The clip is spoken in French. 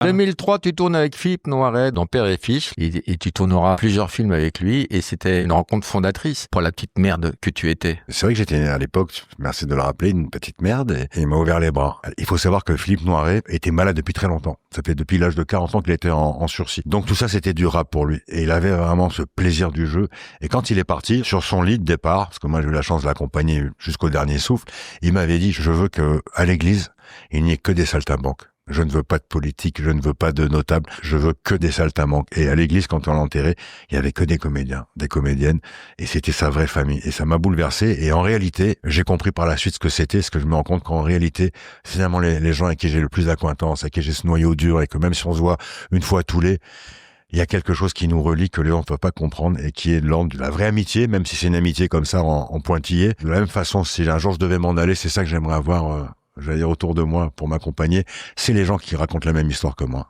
2003, tu tournes avec Philippe Noiret dans Père et Fils et tu tourneras plusieurs films avec lui et c'était une rencontre fondatrice pour la petite merde que tu étais. C'est vrai que j'étais à l'époque, merci de le rappeler, une petite merde et il m'a ouvert les bras. Il faut savoir que Philippe Noiret était malade depuis très longtemps. Ça fait depuis l'âge de 40 ans qu'il était en sursis. Donc tout ça, c'était du rap pour lui. Et il avait vraiment ce plaisir du jeu. Et quand il est parti, sur son lit de départ, parce que moi j'ai eu la chance de l'accompagner jusqu'au dernier souffle, il m'avait dit, je veux que à l'église, il n'y ait que des saltimbanques. Je ne veux pas de politique, je ne veux pas de notables, je veux que des saltimbanques. Et à l'église, quand on l'a enterré, il y avait que des comédiens, des comédiennes, et c'était sa vraie famille. Et ça m'a bouleversé. Et en réalité, j'ai compris par la suite ce que c'était, ce que je me rends compte qu'en réalité, finalement, les gens avec qui j'ai le plus d'acquaintance, avec qui j'ai ce noyau dur, et que même si on se voit une fois tous les, il y a quelque chose qui nous relie que les gens ne peuvent pas comprendre et qui est de l'ordre de la vraie amitié, même si c'est une amitié comme ça en pointillé. De la même façon, si un jour je devais m'en aller, c'est ça que j'aimerais avoir, j'allais dire autour de moi pour m'accompagner, c'est les gens qui racontent la même histoire que moi.